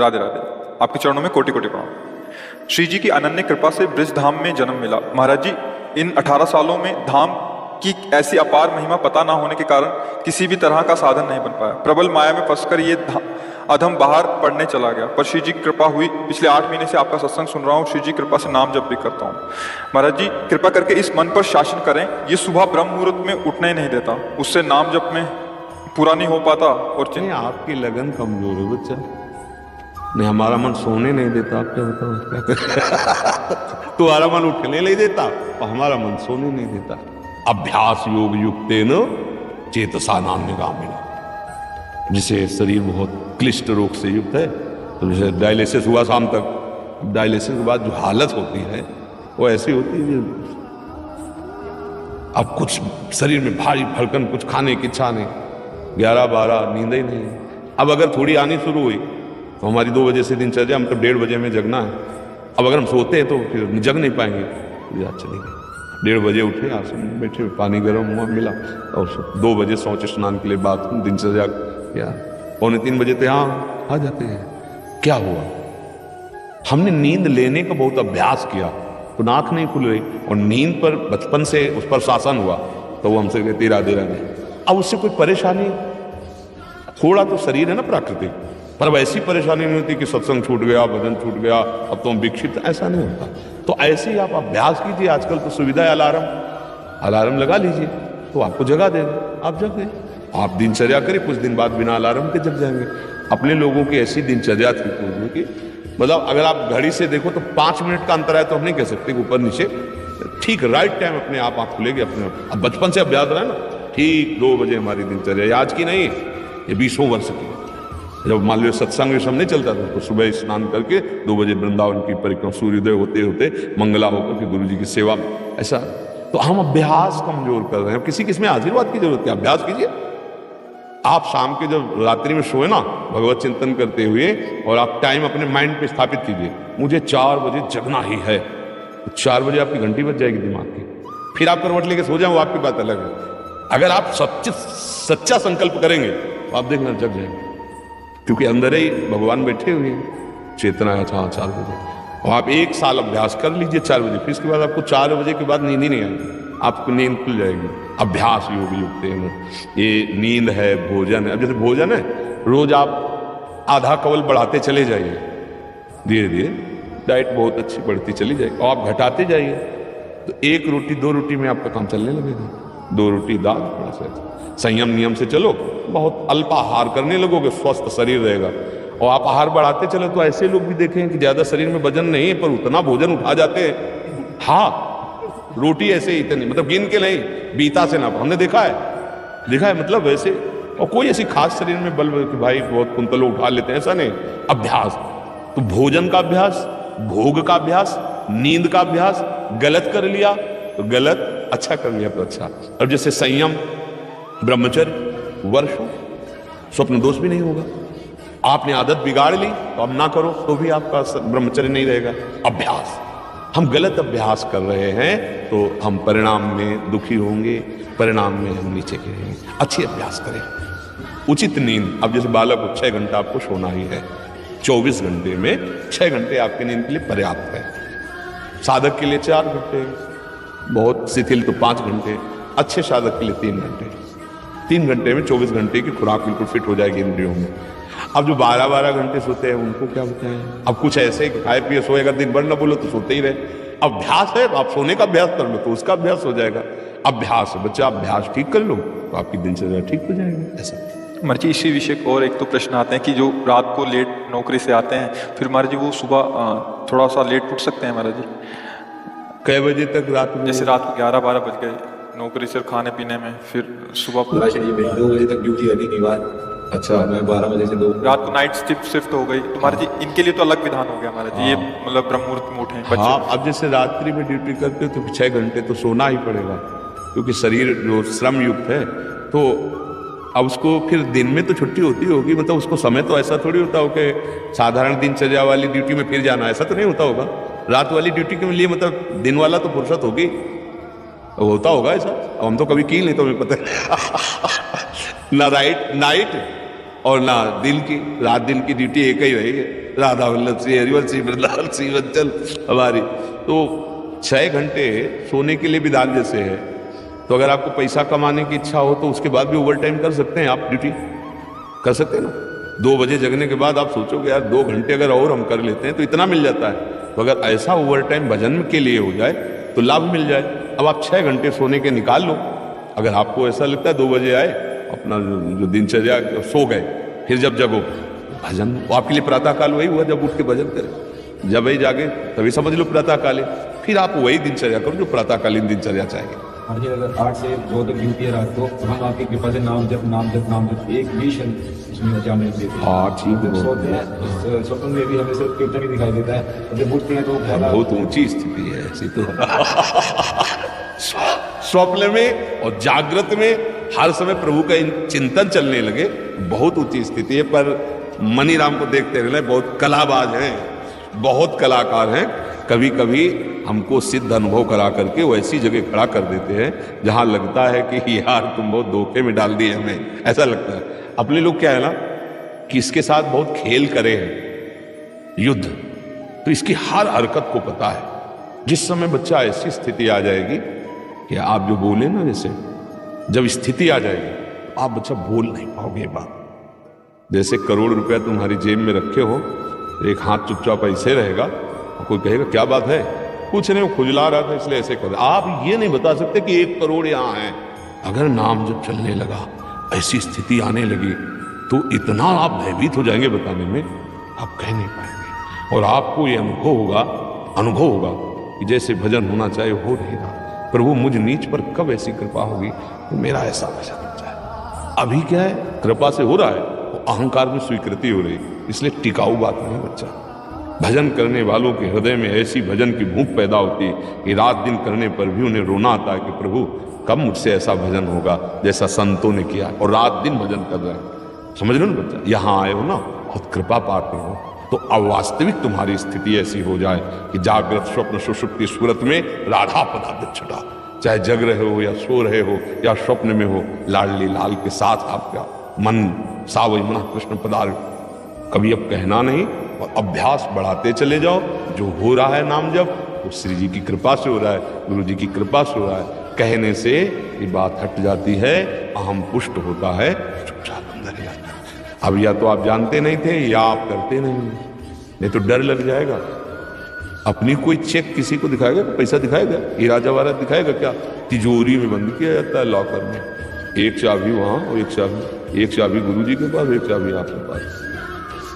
राधे राधे। आपके चरणों में कोटि कोटि प्रणाम। श्री जी की अनन्य कृपा से ब्रज धाम में जन्म मिला। महाराज जी, इन 18 सालों में धाम की ऐसी अपार महिमा पता ना होने के कारण किसी भी तरह का साधन नहीं बन पाया। प्रबल माया में फंसकर ये अधम बाहर पढ़ने चला गया, पर श्री जी की कृपा हुई। पिछले 8 महीने से आपका सत्संग सुन रहा हूँ, श्री जी कृपा से नाम जप भी करता हूँ। महाराज जी, कृपा करके इस मन पर शासन करें। ये सुबह ब्रह्म मुहूर्त में उठने नहीं देता, उससे नाम जप में पूरा नहीं हो पाता। और आपकी लगन कमजोर है बच्चा, नहीं हमारा मन सोने नहीं देता। आप क्या बताओ, क्या तुम्हारा मन उठने नहीं देता और हमारा मन सोने नहीं देता। अभ्यास योग युक्तेन चेतसा नान्यगामिना। जिसे शरीर बहुत क्लिष्ट रोग से युक्त है, तो जैसे डायलिसिस हुआ शाम तक, डायलिसिस के बाद जो हालत होती है वो ऐसी होती है, अब कुछ शरीर में भारी भड़कन, कुछ खाने की इच्छा नहीं, 11-12 नींद ही नहीं। अब अगर थोड़ी आनी शुरू हुई तो हमारी 2 बजे से दिनचर्या, मतलब 1:30 बजे में जगना है। अब अगर हम सोते हैं तो फिर जग नहीं पाएंगे, याद चलेगी। 1:30 बजे उठे, आसन में बैठे, पानी गर्म हुआ मिला, और 2 बजे शौच स्नान के लिए बाथरूम, दिनचर्या किया, 2:45 बजे तो यहाँ आ जाते हैं। क्या हुआ? हमने नींद लेने का बहुत अभ्यास किया तो आंख नहीं खुल रही, और नींद पर बचपन से उस पर शासन हुआ तो वो हमसे कहते राधे राधे। अब उससे कोई परेशानी, थोड़ा तो शरीर है ना प्राकृतिक, पर वैसी परेशानी नहीं होती कि सत्संग छूट गया, भजन छूट गया, अब तो हम विक्षिप्त, ऐसा नहीं होता। तो ऐसे ही आप अभ्यास कीजिए। आजकल तो सुविधा है, अलार्म लगा लीजिए तो आपको जगा देगा, आप जग गए। आप दिनचर्या करिए, कुछ दिन बाद बिना अलार्म के जग जाएंगे। अपने लोगों की ऐसी दिनचर्या थी कि मतलब अगर आप घड़ी से देखो तो 5 मिनट का अंतर है, तो हम नहीं कह सकते ऊपर नीचे, ठीक राइट टाइम अपने आप आंख खुलेगी अपने आप। अब बचपन से अभ्यास रहा है ना, ठीक 2 बजे हमारी दिनचर्या, आज की नहीं, ये 20 वर्ष की। जब मान लो सत्संग सब नहीं चलता था तो सुबह स्नान करके 2 बजे वृंदावन की परिक्रमा, सूर्योदय होते होते मंगला होकर के गुरु जी की सेवा, ऐसा। तो हम अभ्यास कमजोर कर रहे हैं। किसी किसमें आशीर्वाद की जरूरत है, अभ्यास कीजिए। आप शाम के जब रात्रि में सोए ना, भगवत चिंतन करते हुए, और आप टाइम अपने माइंड पे स्थापित कीजिए, मुझे 4 बजे जगना ही है, तो 4 बजे आपकी घंटी बज जाएगी दिमाग की। फिर आप करवट लेके सो जाओ, वो आपकी बात अलग है। अगर आप सच्चा संकल्प करेंगे तो आप देखना जग जाएंगे, क्योंकि अंदर ही भगवान बैठे हुए हैं, चेतना है। 4 बजे, और आप 1 साल अभ्यास कर लीजिए 4 बजे, फिर इसके बाद आपको 4 बजे के बाद नींद ही नहीं आएगी, आपको नींद खुल जाएगी। अभ्यास योग युक्ते हैं, ये नींद है, भोजन है। अब जैसे भोजन है, रोज आप आधा कवल बढ़ाते चले जाइए, धीरे धीरे डाइट बहुत अच्छी बढ़ती चली जाएगी, और आप घटाते जाइए तो 1 रोटी 2 रोटी में आपका काम चलने लगेगा। 2 रोटी दाल, थोड़ा सा संयम नियम से चलो, बहुत अल्पाहार करने लगोगे, स्वस्थ शरीर रहेगा। और आप आहार बढ़ाते चलो तो ऐसे लोग भी देखें कि ज्यादा शरीर में वजन नहीं है, पर उतना भोजन उठा जाते हैं। हाँ, रोटी ऐसे ही इतनी, मतलब गिन के नहीं, बीता से ना, हमने देखा है मतलब वैसे। और कोई ऐसी खास शरीर में बल कि भाई बहुत कुंतलों उठा लेते हैं, ऐसा नहीं। अभ्यास तो भोजन का अभ्यास, भोग का अभ्यास, नींद का अभ्यास। गलत कर लिया तो गलत, अच्छा कर लिया तो अच्छा। अब जैसे संयम, ब्रह्मचर्य, वर्षों, स्वप्न दोष भी नहीं होगा। आपने आदत बिगाड़ ली तो अब ना करो तो भी आपका ब्रह्मचर्य नहीं रहेगा। अभ्यास, हम गलत अभ्यास कर रहे हैं तो हम परिणाम में दुखी होंगे, परिणाम में हम नीचे गिरेंगे। अच्छी अभ्यास करें। उचित नींद, अब जैसे बालक को 6 घंटा आपको सोना ही है, 24 घंटे में 6 घंटे आपके नींद के लिए पर्याप्त है। साधक के लिए 4 घंटे, बहुत शिथिल तो 5 घंटे, अच्छे साधक के लिए 3 घंटे। 3 घंटे में 24 घंटे की खुराक बिल्कुल फिट हो जाएगी इंद्रियों में। अब जो 12-12 घंटे सोते हैं उनको क्या बताएं। अब कुछ ऐसे कि खाए पिए सोए, अगर दिन भर ना बोलो तो सोते ही रहे। अभ्यास है, आप सोने का अभ्यास कर लो तो उसका अभ्यास हो जाएगा। अभ्यास है बच्चा, अभ्यास ठीक कर लो तो आपकी दिनचर्या ठीक हो जाएगी। ऐसा मर्जी इसी विषय को और एक तो प्रश्न आते हैं कि जो रात को लेट नौकरी से आते हैं, फिर महाराज जी वो सुबह थोड़ा सा लेट उठ सकते हैं महाराज जी? कई बजे तक रात में? जैसे रात को 11-12 बज गए नौकरी से खाने पीने में, फिर सुबह 2 बजे तक ड्यूटी है नहीं बात। अच्छा, मैं 12 बजे से 2 रात को नाइट शिफ्ट हो गई तो महाराज जी इनके लिए तो अलग विधान हो गया महाराज जी। ये मतलब ब्रह्म मुहूर्त में उठे बच्चे। हाँ, अब जैसे रात्रि में ड्यूटी करते हो तो 6 घंटे तो सोना ही पड़ेगा, क्योंकि शरीर जो श्रम युक्त है। तो अब उसको फिर दिन में तो छुट्टी होती होगी, मतलब उसको समय तो ऐसा थोड़ी होता हो कि साधारण दिनचर्या वाली ड्यूटी में फिर जाना, ऐसा तो नहीं होता होगा। रात वाली ड्यूटी के लिए मतलब दिन वाला तो फुर्सत होगी, होता होगा ऐसा। हम तो कभी की नहीं तो हमें पता है। ना नाइट और ना दिन की, रात दिन की ड्यूटी एक ही रहेगी, राधा वल्लभ श्री हरिवंश श्री वृंदावन श्री वंचल हमारी। तो 6 घंटे सोने के लिए भी दान जैसे है। तो अगर आपको पैसा कमाने की इच्छा हो तो उसके बाद भी ओवर टाइम कर सकते हैं, आप ड्यूटी कर सकते हैं ना। 2 बजे जगने के बाद आप सोचोगे यार 2 घंटे अगर और हम कर लेते हैं तो इतना मिल जाता है। तो अगर ऐसा ओवर टाइम भजन के लिए हो जाए तो लाभ मिल जाए। अब आप 6 घंटे सोने के निकाल लो। अगर आपको ऐसा लगता है 2 बजे आए, अपना जो दिनचर्या सो गए, फिर जब जगो भजन, वो आपके लिए प्रातः काल वही हुआ जब उठ के भजन करें। जब वही जागे तभी समझ लो प्रातः काल है। फिर आप वही दिनचर्या करो जो प्रातःकालीन दिनचर्या चाहिए। हाँ जी, अगर 8 से 2 तक ड्यूटी है रात को, तो हम आपकी कृपा से नाम जप नाम जप नाम जप एक भी क्षण इसमें जाने देते हैं। हाँ ठीक है, सोते हैं स्वप्न में भी हमें सिर्फ कीर्तन ही दिखाई देता है, और जब उठते हैं तो बहुत ऊंची स्थिति है ऐसी तो। स्वप्न में और जागृत में हर समय प्रभु का चिंतन चलने लगे, बहुत ऊंची स्थिति है। पर मनीराम को देखते रहना, बहुत कलाबाज हैं, बहुत कलाकार हैं। कभी कभी हमको सिद्ध अनुभव करा करके वो ऐसी जगह खड़ा कर देते हैं जहां लगता है कि यार तुम बहुत धोखे में डाल दिए हमें, ऐसा लगता है। अपने लोग क्या है ना कि इसके साथ बहुत खेल करे हैं, युद्ध, तो इसकी हर हरकत को पता है। जिस समय बच्चा ऐसी स्थिति आ जाएगी कि आप जो बोले ना, जैसे जब स्थिति आ जाएगी तो आप बच्चा बोल नहीं पाओगे ये बात। जैसे करोड़ रुपया तुम्हारी जेब में रखे हो, एक हाथ चुपचाप ऐसे रहेगा, और कोई कहेगा क्या बात है, कुछ नहीं, वो खुजला रहा था इसलिए ऐसे कर। आप ये नहीं बता सकते कि 1 करोड़ यहां है। अगर नाम जब चलने लगा, ऐसी स्थिति आने लगी, तो इतना आप भयभीत हो जाएंगे बताने में, आप कह नहीं पाएंगे। और आपको ये अनुभव होगा कि जैसे भजन होना चाहिए हो नहीं रहा। प्रभु मुझ नीच पर कब ऐसी कृपा होगी कि मेरा ऐसा भजन हो जाए। अभी क्या है, कृपा से हो रहा है, वो अहंकार में स्वीकृति हो रही, इसलिए टिकाऊ बात नहीं बच्चा। भजन करने वालों के हृदय में ऐसी भजन की भूख पैदा होती है कि रात दिन करने पर भी उन्हें रोना आता है कि प्रभु कब मुझसे ऐसा भजन होगा जैसा संतों ने किया, और रात दिन भजन कर रहे हैं। समझ लो ना बच्चा, यहां आए हो ना, बहुत कृपा पाते हो, तो अवास्तविक तुम्हारी स्थिति ऐसी हो जाए कि जागृत स्वप्न सुषुप्ति सूरत में राधा पदार्थ छुटा, चाहे जग रहे हो या सो रहे हो या स्वप्न में हो, लाडली लाल के साथ आपका मन सावई मना कृष्ण पदार्थ। कभी अब कहना नहीं, और अभ्यास बढ़ाते चले जाओ। जो हो रहा है नाम जब, वो श्री जी की कृपा से हो रहा है, गुरु जी की कृपा से हो रहा है। कहने से ये बात हट जाती है, अहम पुष्ट होता है, चुपचाप अंदर जाता है। अब या तो आप जानते नहीं थे या आप करते नहीं तो डर लग जाएगा। अपनी कोई चेक किसी को दिखाएगा, पैसा दिखाएगा, हीरा जवाहरात दिखाएगा क्या? तिजोरी में बंद किया जाता है लॉकर में, एक चाबी वहां और एक चाबी गुरु जी के पास, एक चाबी आपके पास।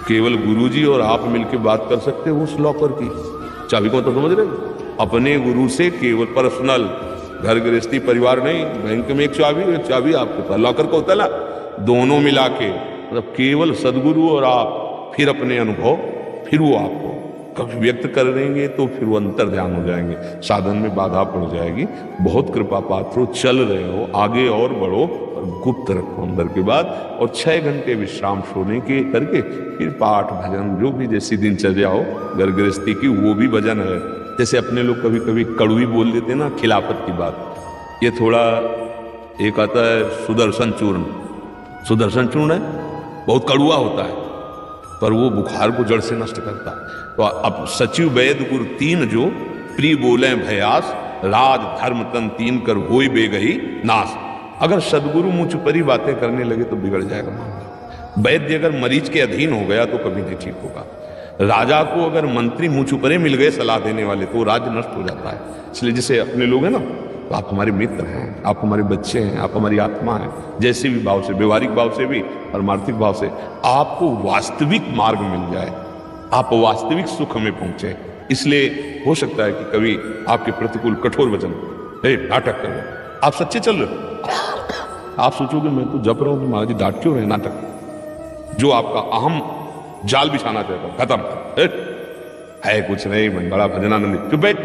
केवल गुरुजी और आप मिलकर बात कर सकते हो उस लॉकर की चाबी को, तो समझ रहे हो? अपने गुरु से केवल पर्सनल, घर गृहस्थी परिवार नहीं, बैंक में एक चाबी आपके पास, लॉकर को होता है ना, दोनों मिला के, मतलब केवल सदगुरु और आप, फिर अपने अनुभव, फिर वो आपको कभी व्यक्त कर देंगे तो फिर वो अंतर ध्यान हो जाएंगे, साधन में बाधा पड़ जाएगी। बहुत कृपा पात्र हो, चल रहे हो, आगे और बढ़ो, और गुप्त रखो अंदर के बाद, और 6 घंटे विश्राम सोने के करके फिर पाठ भजन जो भी जैसी दिनचर्या हो घर गृहस्थी की, वो भी भजन है। जैसे अपने लोग कभी कभी कड़वी बोल देते ना, खिलाफत की बात, ये थोड़ा एक आता है सुदर्शन चूर्ण है, बहुत कड़वा होता है, पर वो बुखार को जड़ से नष्ट करता है। तो अब सचिव वैद्य गुरु 3 जो प्री बोले भयास, राज धर्म तन 3 कर होई बेगही नाश। अगर सदगुरु मुझ पर ही बातें करने लगे तो बिगड़ जाएगा मामला। वैद्य अगर मरीज के अधीन हो गया तो कभी नहीं ठीक होगा। राजा को अगर मंत्री मुझ पर मिल गए सलाह देने वाले तो राज्य नष्ट हो जाता है। इसलिए जैसे अपने लोग हैं ना, तो आप हमारे मित्र हैं, आप हमारे बच्चे हैं, आप हमारी आत्मा हैं, जैसे भी भाव से, व्यवहारिक भाव से भी, परमार्थिक भाव से, आपको वास्तविक मार्ग मिल जाए, आप वास्तविक सुख में पहुंचे। इसलिए हो सकता है कि कभी आपके प्रतिकूल कठोर वचन, नाटक कर रहे, आप सच्चे चल रहे हो, आप सोचोगे मैं तो जप रहा हूं, महाराज जी डांट क्यों रहे, नाटक। जो आपका अहम जाल बिछाना चाहता, खत्म है, कुछ नहीं, मैं बड़ा भजनानंद, चुप बैठ,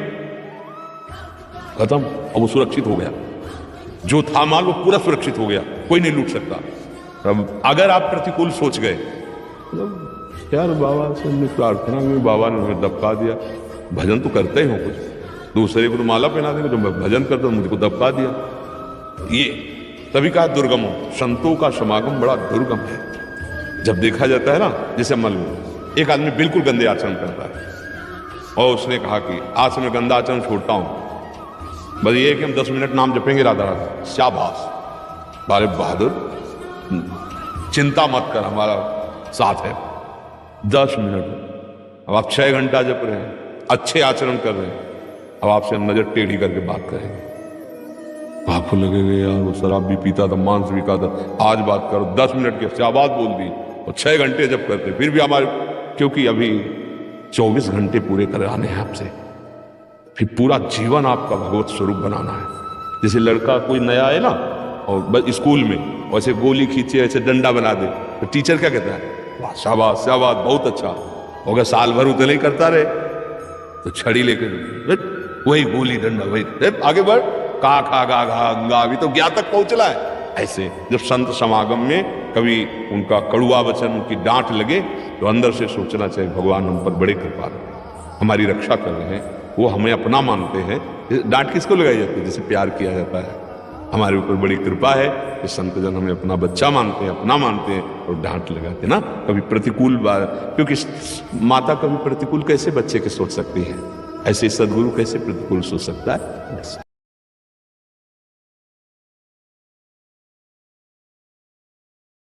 खत्म। अब वो सुरक्षित हो गया, जो था माल वो पूरा सुरक्षित हो गया, कोई नहीं लूट सकता। अब अगर आप प्रतिकूल सोच गए, यार बाबा से हमने प्रार्थना में बाबा ने हमें दबका दिया, भजन तो करते ही हो, कुछ दूसरे को तो माला पहना देंगे, जो मैं भजन करता हूं मुझको दबका दिया, ये तभी कहा दुर्गम हो। संतों का समागम बड़ा दुर्गम है, जब देखा जाता है ना, जैसे मान लो एक आदमी बिल्कुल गंदे आचरण करता है और उसने कहा कि आज से मैं गंदा आचरण छोड़ता हूं, बस ये है कि हम 10 मिनट नाम जपेंगे राधा राधा, शाबाश, बारे बहादुर, चिंता मत कर, हमारा साथ है। 10 मिनट, अब आप 6 घंटा जप रहे हैं, अच्छे आचरण कर रहे हैं, अब आपसे नजर टेढ़ी करके बात करेंगे, आपको लगेगा यार वो शराब भी पीता था, मांस भी खाता, आज बात करो, 10 मिनट की शाबाश बोल दी और 6 घंटे जब करते फिर भी हमारे, क्योंकि अभी 24 घंटे पूरे कराने हैं आपसे, फिर पूरा जीवन आपका भगवत स्वरूप बनाना है। जैसे लड़का कोई नया है ना और बस स्कूल में वैसे गोली खींचे, ऐसे डंडा बना दे, तो टीचर क्या कहता है, वाह शाबाश शाबाश बहुत अच्छा, अगर साल भर उतना ही करता रहे तो छड़ी लेकर वही गोली डंडा वही, आगे बढ़, का खा गा घा गंगा, अभी तो ज्ञा तक पहुंचना है। ऐसे जब संत समागम में कभी उनका कड़ुआ वचन, उनकी डांट लगे तो अंदर से सोचना चाहिए भगवान हम पर बड़े कृपा है, हमारी रक्षा कर रहे हैं, वो हमें अपना मानते हैं। डांट किसको लगाई जाती है, जिसे प्यार किया जाता है, हमारे ऊपर बड़ी कृपा है कि संत जन हमें अपना बच्चा मानते हैं, अपना मानते हैं और डांट लगाते ना कभी प्रतिकूल बात, क्योंकि माता कभी प्रतिकूल कैसे बच्चे के सोच सकती है, ऐसे सदगुरु कैसे प्रतिकूल सोच सकता है।